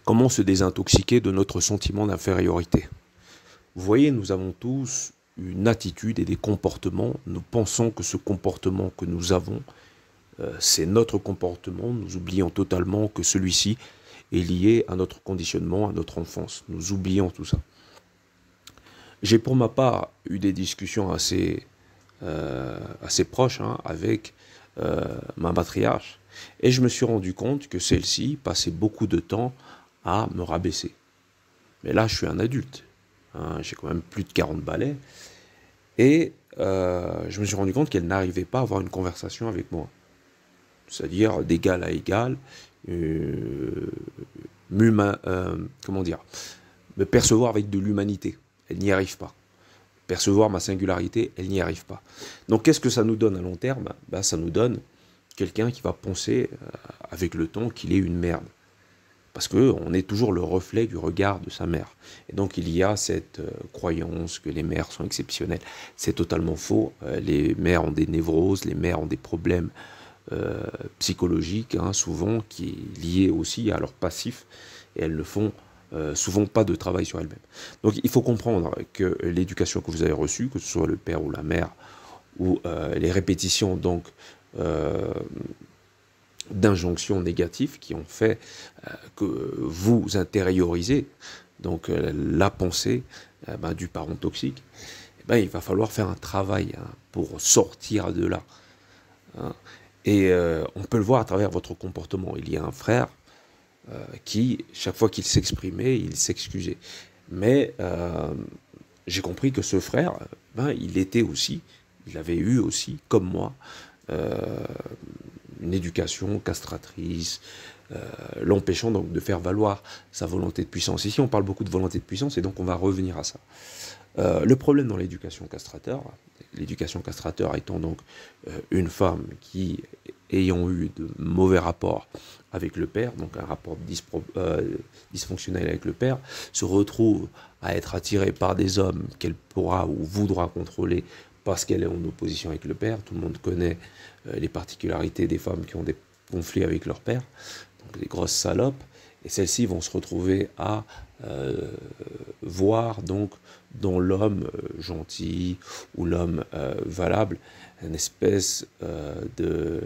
Comment se désintoxiquer de notre sentiment d'infériorité? Vous voyez, nous avons tous une attitude et des comportements. Nous pensons que ce comportement que nous avons, c'est notre comportement. Nous oublions totalement que celui-ci est lié à notre conditionnement, à notre enfance. Nous oublions tout ça. J'ai pour ma part eu des discussions assez proches avec ma matriarche. Et je me suis rendu compte que celle-ci passait beaucoup de temps à me rabaisser. Mais là, je suis un adulte. J'ai quand même plus de 40 balais. Et je me suis rendu compte qu'elle n'arrivait pas à avoir une conversation avec moi. C'est-à-dire d'égal à égal, comment dire, me percevoir avec de l'humanité. Elle n'y arrive pas. Percevoir ma singularité, elle n'y arrive pas. Donc qu'est-ce que ça nous donne à long terme? Ça nous donne quelqu'un qui va penser avec le temps qu'il est une merde. Parce qu'on est toujours le reflet du regard de sa mère. Et donc il y a cette croyance que les mères sont exceptionnelles. C'est totalement faux. Les mères ont des névroses, les mères ont des problèmes psychologiques, souvent, qui est lié aussi à leur passif. Et elles ne font souvent pas de travail sur elles-mêmes. Donc il faut comprendre que l'éducation que vous avez reçue, que ce soit le père ou la mère, ou les répétitions donc d'injonctions négatives qui ont fait que vous intériorisez donc la pensée du parent toxique, il va falloir faire un travail pour sortir de là. Et on peut le voir à travers votre comportement. Il y a un frère qui, chaque fois qu'il s'exprimait, il s'excusait. Mais j'ai compris que ce frère, il avait eu aussi, comme moi, une éducation castratrice, l'empêchant donc de faire valoir sa volonté de puissance. Ici, on parle beaucoup de volonté de puissance, et donc on va revenir à ça. Le problème dans l'éducation castrateur étant donc une femme qui, ayant eu de mauvais rapports avec le père, donc un rapport dysfonctionnel avec le père, se retrouve à être attirée par des hommes qu'elle pourra ou voudra contrôler parce qu'elle est en opposition avec le père. Tout le monde connaît les particularités des femmes qui ont des conflits avec leur père, donc des grosses salopes, et celles-ci vont se retrouver à voir donc dans l'homme gentil ou l'homme valable une espèce comment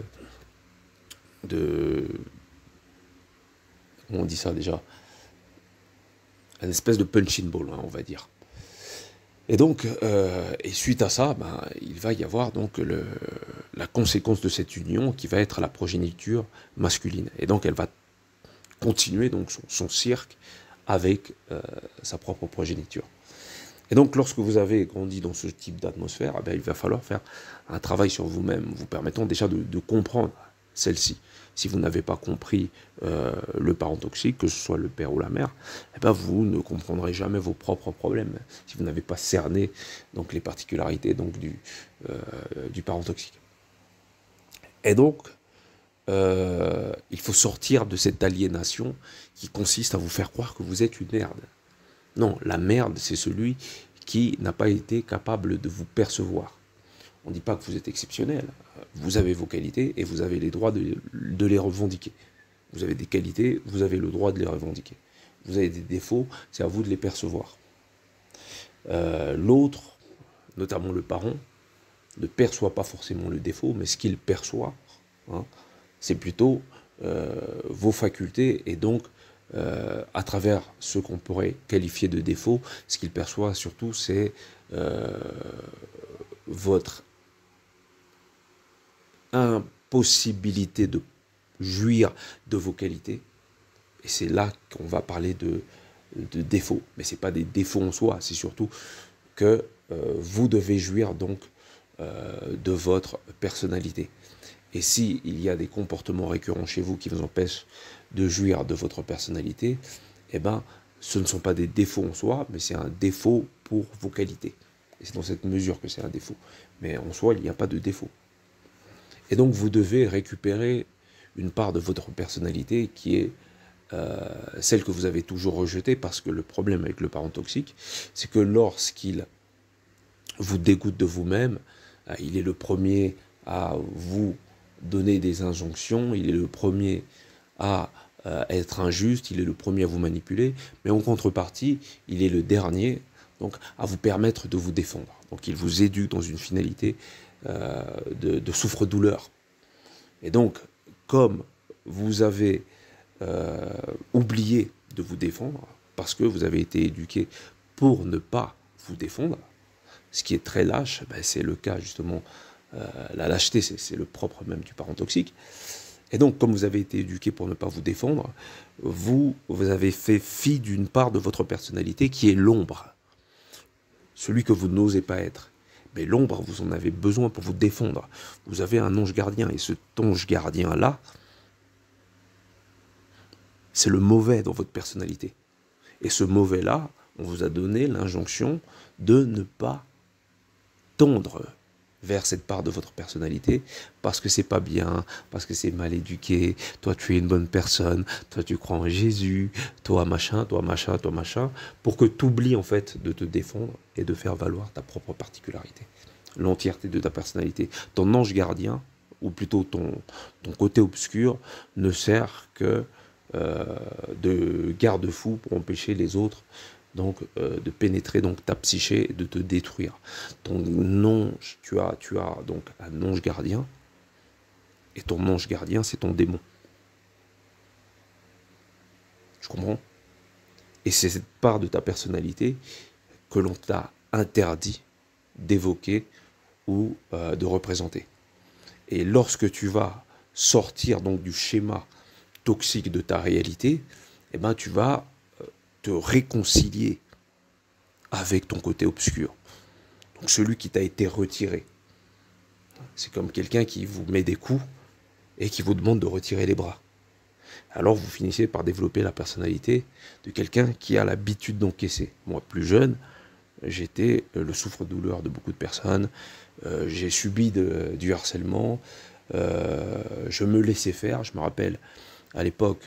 on dit ça déjà, une espèce de punching ball, on va dire. Et donc, et suite à ça, il va y avoir donc la conséquence de cette union qui va être la progéniture masculine. Et donc, elle va continuer donc son cirque avec sa propre progéniture. Et donc, lorsque vous avez grandi dans ce type d'atmosphère, il va falloir faire un travail sur vous-même, vous permettant déjà de comprendre celle-ci. Si vous n'avez pas compris le parent toxique, que ce soit le père ou la mère, vous ne comprendrez jamais vos propres problèmes. Si vous n'avez pas cerné donc, les particularités donc, du parent toxique. Et donc, il faut sortir de cette aliénation qui consiste à vous faire croire que vous êtes une merde. Non, la merde, c'est celui qui n'a pas été capable de vous percevoir. On ne dit pas que vous êtes exceptionnel. Vous avez vos qualités et vous avez les droits de les revendiquer. Vous avez des qualités, vous avez le droit de les revendiquer. Vous avez des défauts, c'est à vous de les percevoir. L'autre, notamment le parent, ne perçoit pas forcément le défaut, mais ce qu'il perçoit, c'est plutôt vos facultés, et donc à travers ce qu'on pourrait qualifier de défaut, ce qu'il perçoit surtout, c'est votre impossibilité de jouir de vos qualités. Et c'est là qu'on va parler de défauts. Mais ce n'est pas des défauts en soi, c'est surtout que vous devez jouir donc de votre personnalité. Et s'il y a des comportements récurrents chez vous qui vous empêchent de jouir de votre personnalité, ce ne sont pas des défauts en soi, mais c'est un défaut pour vos qualités. Et c'est dans cette mesure que c'est un défaut. Mais en soi, il n'y a pas de défaut. Et donc, vous devez récupérer une part de votre personnalité qui est celle que vous avez toujours rejetée, parce que le problème avec le parent toxique, c'est que lorsqu'il vous dégoûte de vous-même, il est le premier à vous donner des injonctions, il est le premier à être injuste, il est le premier à vous manipuler, mais en contrepartie, il est le dernier donc, à vous permettre de vous défendre. Donc il vous éduque dans une finalité de souffre-douleur. Et donc, comme vous avez oublié de vous défendre, parce que vous avez été éduqué pour ne pas vous défendre, ce qui est très lâche, ben c'est le cas justement, la lâcheté, c'est le propre même du parent toxique. Et donc, comme vous avez été éduqué pour ne pas vous défendre, vous avez fait fi d'une part de votre personnalité qui est l'ombre, celui que vous n'osez pas être. Mais l'ombre, vous en avez besoin pour vous défendre. Vous avez un ange gardien, et cet ange gardien-là, c'est le mauvais dans votre personnalité. Et ce mauvais-là, on vous a donné l'injonction de ne pas tendre vers cette part de votre personnalité, parce que c'est pas bien, parce que c'est mal éduqué, toi tu es une bonne personne, toi tu crois en Jésus, toi machin, toi machin, toi machin, pour que tu oublies en fait de te défendre et de faire valoir ta propre particularité, l'entièreté de ta personnalité. Ton ange gardien, ou plutôt ton côté obscur, ne sert que de garde-fou pour empêcher les autres donc de pénétrer donc ta psyché et de te détruire. Ton ange, tu as donc un ange gardien, et ton ange gardien, c'est ton démon. Tu comprends? Et c'est cette part de ta personnalité que l'on t'a interdit d'évoquer ou de représenter. Et lorsque tu vas sortir donc du schéma toxique de ta réalité, eh ben, tu vas te réconcilier avec ton côté obscur. Donc celui qui t'a été retiré. C'est comme quelqu'un qui vous met des coups et qui vous demande de retirer les bras. Alors vous finissez par développer la personnalité de quelqu'un qui a l'habitude d'encaisser. Moi, plus jeune, j'étais le souffre-douleur de beaucoup de personnes. J'ai subi du harcèlement. Je me laissais faire. Je me rappelle, à l'époque,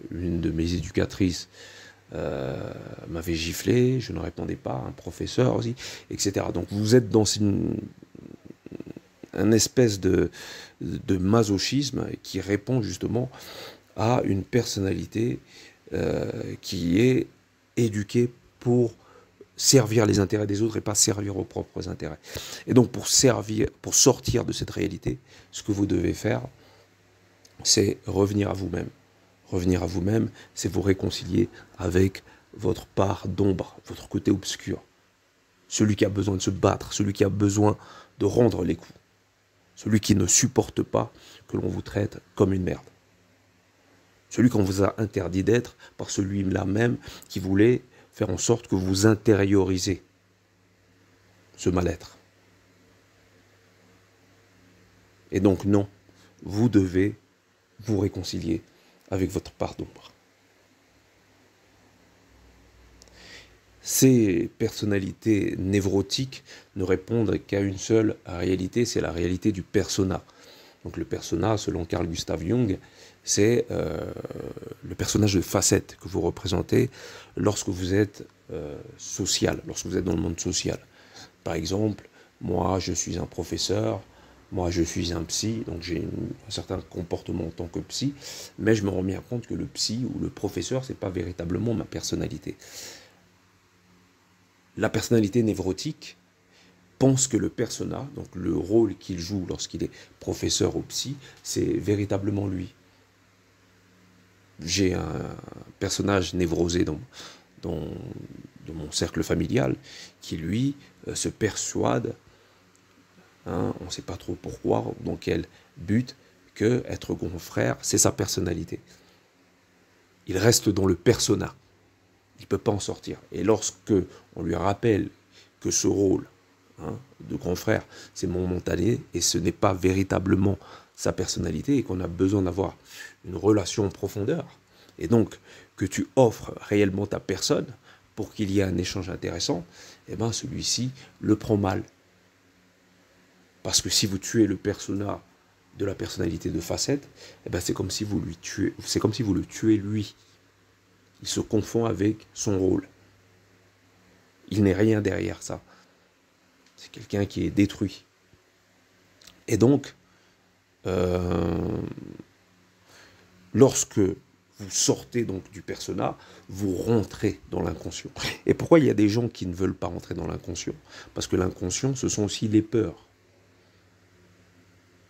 une de mes éducatrices m'avait giflé, je ne répondais pas, un professeur aussi, etc. Donc vous êtes dans un espèce de masochisme qui répond justement à une personnalité qui est éduquée pour servir les intérêts des autres et pas servir aux propres intérêts. Et donc pour sortir de cette réalité, ce que vous devez faire, c'est revenir à vous-même. Revenir à vous-même, c'est vous réconcilier avec votre part d'ombre, votre côté obscur. Celui qui a besoin de se battre, celui qui a besoin de rendre les coups. Celui qui ne supporte pas que l'on vous traite comme une merde. Celui qu'on vous a interdit d'être par celui-là même qui voulait faire en sorte que vous intériorisez ce mal-être. Et donc non, vous devez vous réconcilier avec votre part d'ombre. Ces personnalités névrotiques ne répondent qu'à une seule réalité, c'est la réalité du persona. Donc le persona, selon Carl Gustav Jung, c'est le personnage de facette que vous représentez lorsque vous êtes social, lorsque vous êtes dans le monde social. Par exemple, moi je suis un professeur, moi je suis un psy, donc j'ai un certain comportement en tant que psy, mais je me rends bien compte que le psy ou le professeur, c'est pas véritablement ma personnalité. La personnalité névrotique pense que le persona, donc le rôle qu'il joue lorsqu'il est professeur ou psy, c'est véritablement lui. J'ai un personnage névrosé dans mon cercle familial qui, lui, se persuade, hein, on ne sait pas trop pourquoi, dans quel but, que être confrère, c'est sa personnalité. Il reste dans le persona. Il ne peut pas en sortir. Et lorsque on lui rappelle que ce rôle, hein, de confrère, c'est momentané et ce n'est pas véritablement sa personnalité et qu'on a besoin d'avoir une relation en profondeur, et donc que tu offres réellement ta personne pour qu'il y ait un échange intéressant, eh ben celui-ci le prend mal. Parce que si vous tuez le persona de la personnalité de facette, eh ben c'est comme si vous le tuez lui. Il se confond avec son rôle. Il n'est rien derrière ça. C'est quelqu'un qui est détruit. Et donc, lorsque vous sortez donc du persona, vous rentrez dans l'inconscient. Et pourquoi il y a des gens qui ne veulent pas rentrer dans l'inconscient? Parce que l'inconscient, ce sont aussi les peurs.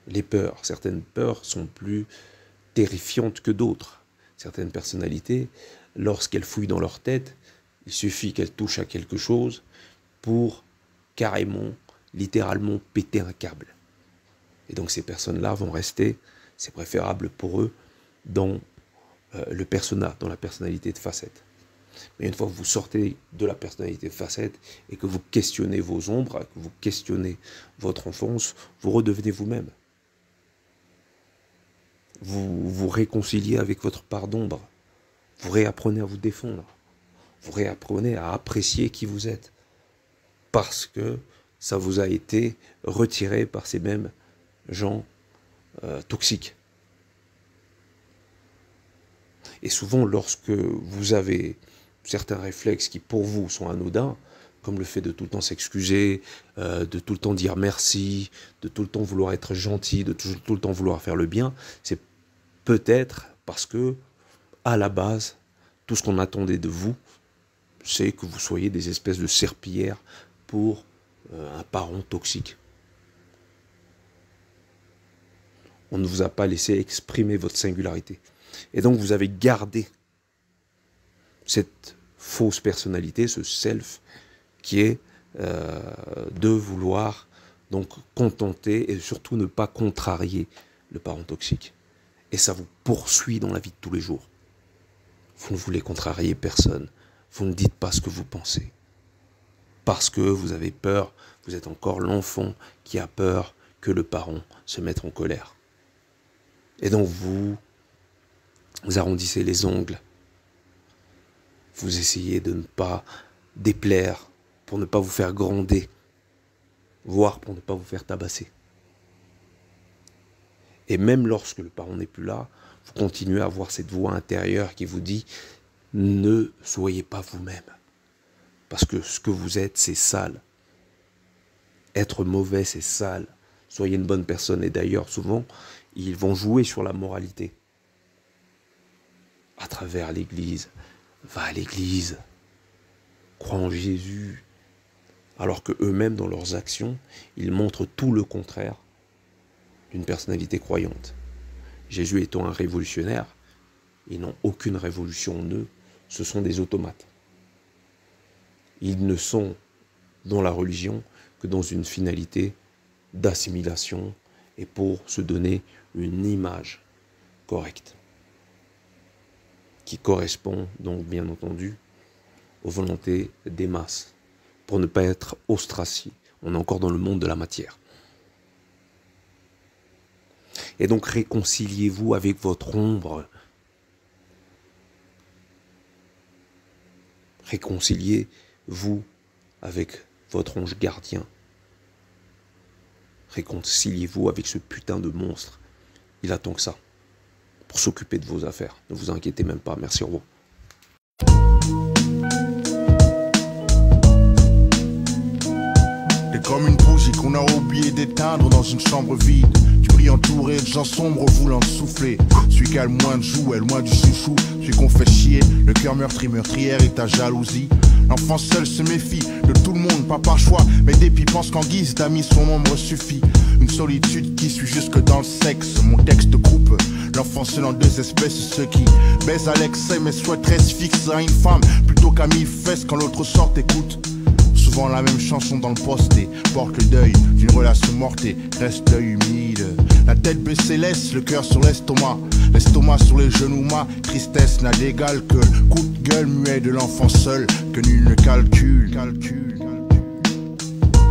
Les peurs, certaines peurs sont plus terrifiantes que d'autres. Certaines personnalités, lorsqu'elles fouillent dans leur tête, il suffit qu'elles touchent à quelque chose pour carrément, littéralement péter un câble. Et donc ces personnes-là vont rester, c'est préférable pour eux, dans le persona, dans la personnalité de facette. Mais une fois que vous sortez de la personnalité de facette et que vous questionnez vos ombres, que vous questionnez votre enfance, vous redevenez vous-même. Vous vous réconciliez avec votre part d'ombre. Vous réapprenez à vous défendre. Vous réapprenez à apprécier qui vous êtes. Parce que ça vous a été retiré par ces mêmes gens toxiques. Et souvent, lorsque vous avez certains réflexes qui, pour vous, sont anodins, comme le fait de tout le temps s'excuser, de tout le temps dire merci, de tout le temps vouloir être gentil, de tout le temps vouloir faire le bien, c'est peut-être parce que, à la base, tout ce qu'on attendait de vous, c'est que vous soyez des espèces de serpillères pour un parent toxique. On ne vous a pas laissé exprimer votre singularité. Et donc vous avez gardé cette fausse personnalité, ce self, qui est de vouloir donc contenter et surtout ne pas contrarier le parent toxique. Et ça vous poursuit dans la vie de tous les jours. Vous ne voulez contrarier personne. Vous ne dites pas ce que vous pensez. Parce que vous avez peur, vous êtes encore l'enfant qui a peur que le parent se mette en colère. Et donc vous arrondissez les ongles. Vous essayez de ne pas déplaire pour ne pas vous faire gronder, voire pour ne pas vous faire tabasser. Et même lorsque le parent n'est plus là, vous continuez à avoir cette voix intérieure qui vous dit « Ne soyez pas vous-même ». Parce que ce que vous êtes, c'est sale. Être mauvais, c'est sale. Soyez une bonne personne. Et d'ailleurs, souvent, ils vont jouer sur la moralité. À travers l'église. Va à l'église. Crois en Jésus. Alors que eux-mêmes, dans leurs actions, ils montrent tout le contraire d'une personnalité croyante. Jésus étant un révolutionnaire, ils n'ont aucune révolution en eux. Ce sont des automates. Ils ne sont dans la religion que dans une finalité d'assimilation et pour se donner une image correcte qui correspond donc bien entendu aux volontés des masses pour ne pas être ostracisé. On est encore dans le monde de la matière. Et donc réconciliez-vous avec votre ombre. Réconciliez-vous avec votre ange gardien. Réconciliez-vous avec ce putain de monstre. Il attend que ça pour s'occuper de vos affaires. Ne vous inquiétez même pas. Merci, au revoir. T'es comme une bougie qu'on a oublié d'éteindre dans une chambre vide. Tu brilles entouré de gens sombres voulant te souffler. Celui qui a le moins de jouets, loin du chouchou. Celui qu'on fait chier, le cœur meurtri, meurtrière et ta jalousie. L'enfant seul se méfie de tout le monde, pas par choix, mais depuis pense qu'en guise d'amis son ombre suffit. Une solitude qui suit jusque dans le sexe. Mon texte coupe l'enfant seul en deux espèces. Ceux qui baisent à l'excès mais souhaiteraient se fixer à une femme plutôt qu'à mille fesses quand l'autre sort écoute. Souvent la même chanson dans le posté, porte le deuil d'une relation morte et reste l'œil humide. La tête baissée laisse le cœur sur l'estomac, l'estomac sur les genoux, ma tristesse n'a d'égal que le coup de gueule muet de l'enfant seul que nul ne calcule.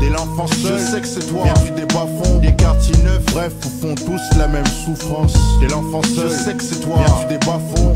T'es l'enfant seul, je sais que c'est toi, viens du bas-fonds, des quartiers neufs, bref, au fond tous la même souffrance. T'es l'enfant seul, je sais que c'est toi, viens du bas-fonds.